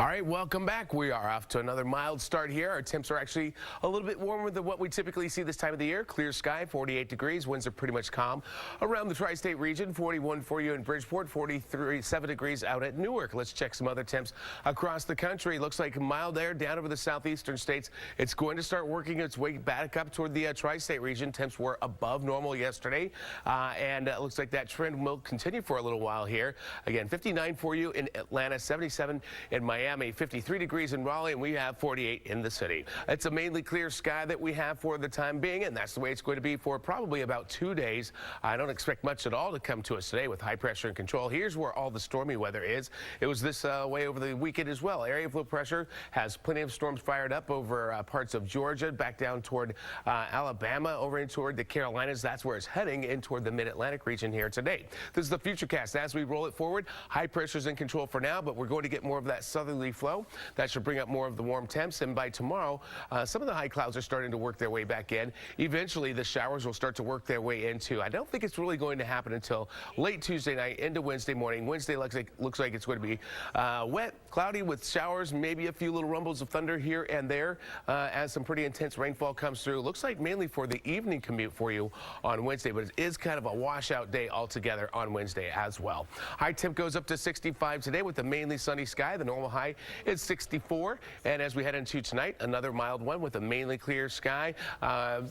All right, welcome back. We are off to another mild start here. Our temps are actually a little bit warmer than what we typically see this time of the year. Clear sky, 48 degrees. Winds are pretty much calm around the tri-state region. 41 for you in Bridgeport, 47 degrees out at Newark. Let's check some other temps across the country. Looks like mild air down over the southeastern states. It's going to start working its way back up toward the tri-state region. Temps were above normal yesterday, and it looks like that trend will continue for a little while here. Again, 59 for you in Atlanta, 77 in Miami, 53 degrees in Raleigh, and we have 48 in the city. It's a mainly clear sky that we have for the time being, and that's the way it's going to be for probably about 2 days. I don't expect much at all to come to us today with high pressure and control. Here's where all the stormy weather is. It was this way over the weekend as well. Area of low pressure has plenty of storms fired up over parts of Georgia, back down toward Alabama, over in toward the Carolinas. That's where it's heading in toward the mid-Atlantic region here today. This is the futurecast as we roll it forward. High pressure's in control for now, but we're going to get more of that southerly flow. That should bring up more of the warm temps, and by tomorrow, some of the high clouds are starting to work their way back in. Eventually, the showers will start to work their way into. I don't think it's really going to happen until late Tuesday night into Wednesday morning. Wednesday looks like it's going to be wet, cloudy with showers, maybe a few little rumbles of thunder here and there as some pretty intense rainfall comes through. Looks like mainly for the evening commute for you on Wednesday, but it is kind of a washout day altogether on Wednesday as well. High temp goes up to 65 today with a mainly sunny sky. The normal high is 64, and as we head into tonight, another mild one with a mainly clear sky.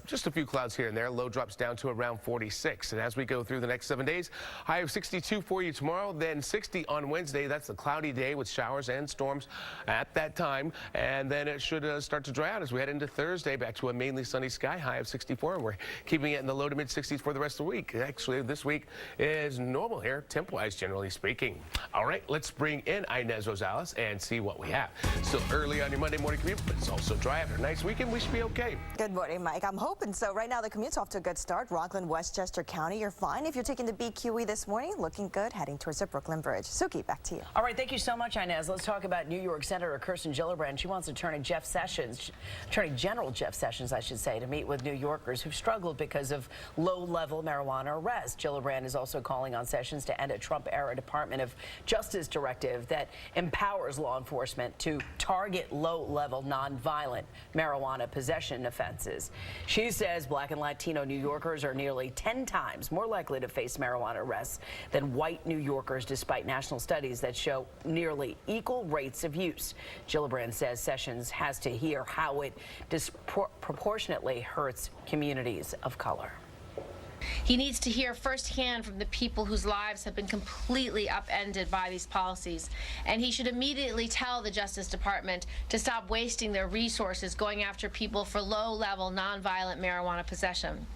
Just a few clouds here and there. Low drops down to around 46, and as we go through the next 7 days, high of 62 for you tomorrow, then 60 on Wednesday. That's a cloudy day with showers and storms at that time, and then it should start to dry out as we head into Thursday, back to a mainly sunny sky, high of 64, and we're keeping it in the low to mid 60s for the rest of the week. Actually, this week is normal here, temp-wise, generally speaking. All right, let's bring in Ines Rosales and see what we have. Still early on your Monday morning commute, but it's also dry after a nice weekend. We should be okay. Good morning, Mike. I'm hoping so. Right now, the commute's off to a good start. Rockland, Westchester County, you're fine. If you're taking the BQE this morning, looking good, heading towards the Brooklyn Bridge. Suki, back to you. All right, thank you so much, Ines. Let's talk about New York Senator Kirsten Gillibrand. She wants Attorney General Jeff Sessions, I should say, to meet with New Yorkers who've struggled because of low-level marijuana arrests. Gillibrand is also calling on Sessions to end a Trump-era Department of Justice directive that empowers law enforcement to target low-level, non-violent marijuana possession offenses. She says Black and Latino New Yorkers are nearly 10 times more likely to face marijuana arrests than white New Yorkers, despite national studies that show nearly equal rates of use. Gillibrand says Sessions has to hear how it disproportionately hurts communities of color. He needs to hear firsthand from the people whose lives have been completely upended by these policies. And he should immediately tell the Justice Department to stop wasting their resources going after people for low-level, nonviolent marijuana possession.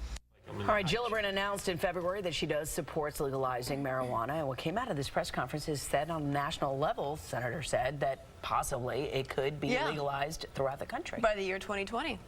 All right, Gillibrand announced in February that she does support legalizing marijuana. And what came out of this press conference is that on the national level, Senator said that possibly it could be legalized throughout the country by the year 2020.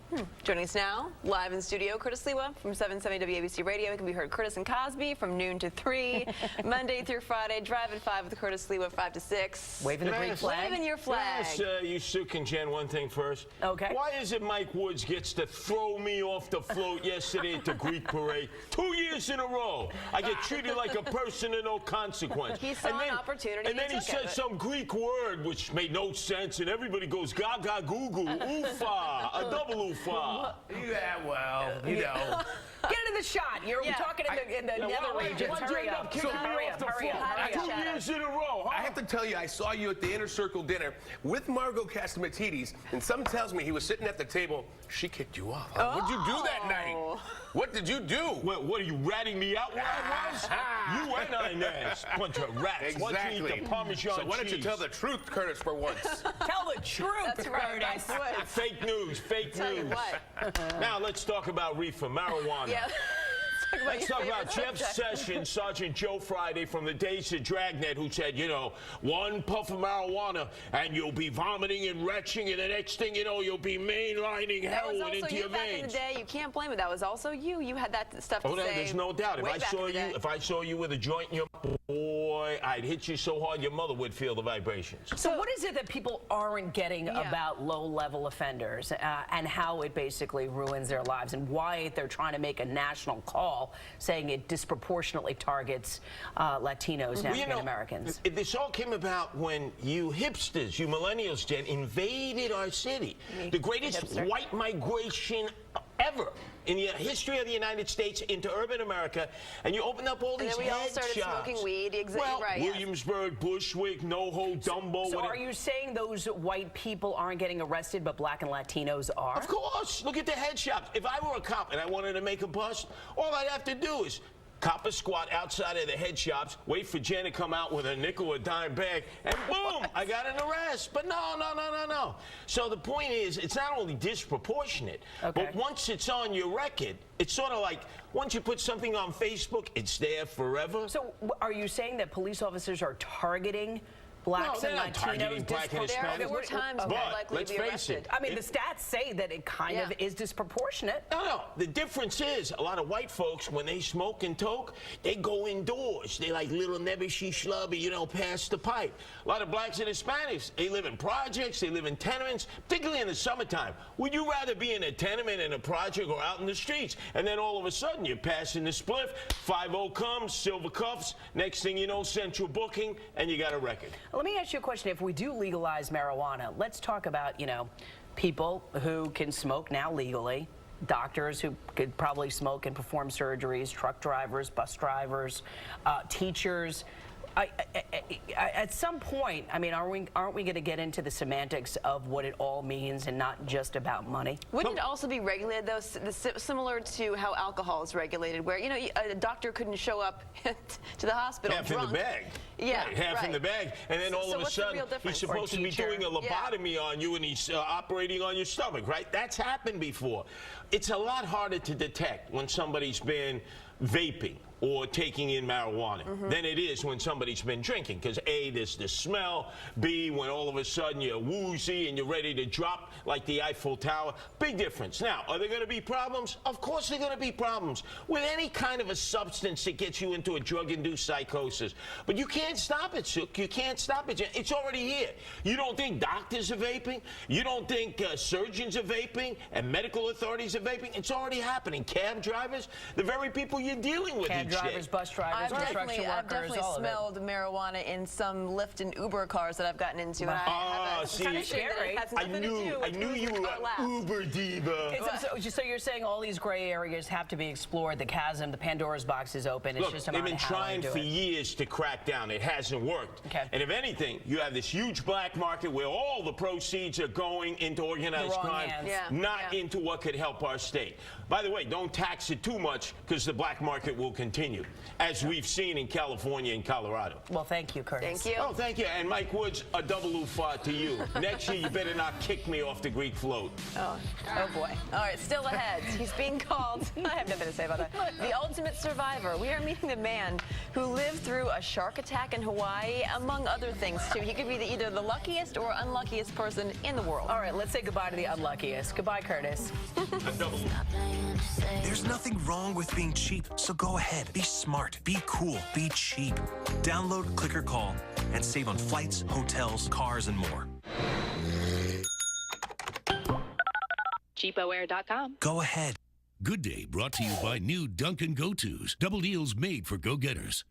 Joining us now, live in studio, Curtis Sliwa from 770 WABC Radio. It can be heard Curtis and Cosby from noon to 3, Monday through Friday. Drive at 5 with Curtis Sliwa, 5 to 6. Waving the Greek flag. Waving your flag. Yes, you Sue can Jen one thing first. Okay. Why is it Mike Woods gets to throw me off the float yesterday at the Greek parade 2 years in a row? I get treated like a person of no consequence. He saw an opportunity. And then he says some Greek word which made no sense, and everybody goes gaga goo goo, oofa, a double oofa. Yeah, well, you know. Get into the shot. You're talking in the nether regions. Hurry up. Hurry up. 2 years in a row, huh? I have to tell you, I saw you at the Inner Circle dinner with Margot Castamatidis, and some tells me he was sitting at the table. She kicked you off. Huh? What'd you do that night? What did you do? What are you ratting me out where I was? You and Ines, bunch of rats. Exactly. Why don't you eat the Parmesan so why don't you cheese? tell the truth, Curtis, for once? Tell the truth, That's right, Curtis. Fake news, fake Tell news. you what. Now let's talk about reefer, marijuana. Yeah. Let's talk about Jeff Sessions, Sergeant Joe Friday from the Days of Dragnet, who said, you know, one puff of marijuana and you'll be vomiting and retching, and the next thing you know, you'll be mainlining heroin into your veins. Back in the day. You can't blame it. That was also you. You had that stuff to say. Oh, there's no doubt. If I saw you with a joint in your Boy, I'd hit you so hard your mother would feel the vibrations. So what is it that people aren't getting about low-level offenders and how it basically ruins their lives, and why they're trying to make a national call saying it disproportionately targets Latinos and African Americans? This all came about when you hipsters, you millennials, Jen, invaded our city. The greatest white migration ever in the history of the United States into urban America, and you opened up all these And then we all started smoking weed. Well, right, Williamsburg, Bushwick, NoHo, Dumbo. So are you saying those white people aren't getting arrested, but black and Latinos are? Of course. Look at the head shops. If I were a cop and I wanted to make a bust, all I'd have to do is cop a squat outside of the head shops, wait for Jen to come out with a nickel or dime bag, and boom, I got an arrest. But no. So the point is, it's not only disproportionate, but once it's on your record, it's sort of like once you put something on Facebook, it's there forever. So are you saying that police officers are targeting blacks and Latinos? Targeting black and Hispanics. There were times more likely to be arrested. I mean, the stats say that it kind of is disproportionate. No. The difference is a lot of white folks, when they smoke and toke, they go indoors. They like little nebbishy schlubby, past the pipe. A lot of blacks and Hispanics, they live in projects, they live in tenements, particularly in the summertime. Would you rather be in a tenement, in a project, or out in the streets? And then all of a sudden, you're passing the spliff, 5-0 comes, silver cuffs, next thing you know, central booking, and you got a record. Let me ask you a question. If we do legalize marijuana, let's talk about, people who can smoke now legally, doctors who could probably smoke and perform surgeries, truck drivers, bus drivers, teachers. At some point, I mean, aren't we going to get into the semantics of what it all means and not just about money? Wouldn't it also be regulated, though, similar to how alcohol is regulated, where, a doctor couldn't show up to the hospital half drunk. in the bag. Yeah, right, half in the bag. And then all of a sudden, he's supposed to be doing a lobotomy on you, and he's operating on your stomach, right? That's happened before. It's a lot harder to detect when somebody's been vaping or taking in marijuana than it is when somebody's been drinking, because A, there's the smell, B, when all of a sudden you're woozy and you're ready to drop like the Eiffel Tower. Big difference. Now, are there going to be problems? Of course there are going to be problems with any kind of a substance that gets you into a drug-induced psychosis. But you can't stop it, Sook. You can't stop it. It's already here. You don't think doctors are vaping? You don't think surgeons are vaping and medical authorities are vaping? It's already happening. Cab drivers, the very people you're dealing with each drivers, day. bus drivers, construction workers, I've definitely smelled marijuana in some Lyft and Uber cars that I've gotten into. And see, kind of scary. I knew you were an Uber diva. So you're saying all these gray areas have to be explored. The chasm, the Pandora's box is open. It's Look, just a they've matter been of how trying to do for it. years to crack down. It hasn't worked. Okay. And if anything, you have this huge black market where all the proceeds are going into organized crime, not into what could help our state. By the way, don't tax it too much, because the black market will continue, as we've seen in California and Colorado. Well, thank you, Curtis. Thank you. Oh, thank you. And Mike Woods, a double oofa to you. Next year, you better not kick me off the Greek float. Oh boy. All right, still ahead. He's being called, I have nothing to say about that, the ultimate survivor. We are meeting the man who lived through a shark attack in Hawaii, among other things, too. He could be either the luckiest or unluckiest person in the world. All right, let's say goodbye to the unluckiest. Goodbye, Curtis. A double. There's nothing wrong with being cheap, so go ahead. Be smart, be cool, be cheap. Download, click, or call, and save on flights, hotels, cars, and more. CheapOair.com. Go ahead. Good Day brought to you by new Dunkin' Go-Tos. Double deals made for go-getters.